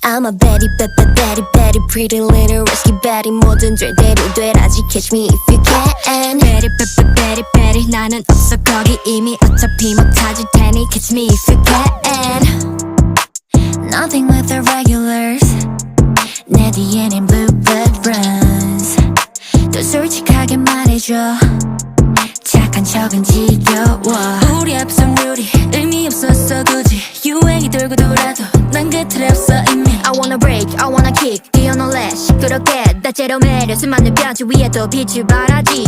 I'm a Betty, Betty, Betty, pretty little risky Betty. 뭐든 절대로 되라지 catch me if you can. Betty, Betty, Betty, 나는 없어 거기 이미 어차피 못 찾을 테니 catch me if you can. Nothing with the regulars. 내 DNA는 blue blood runs. 또 솔직하게 말해줘. 착한 척은 지겨워. 우리 합성률이 의미 없었어 굳이 유행이 돌고 돌아도 난 그 틀에 없어 이미 I wanna break, I wanna kick 뛰어놀래 시끄럽게 다채로 매력 수많은 뼈지 위에 또 빛을 발하지.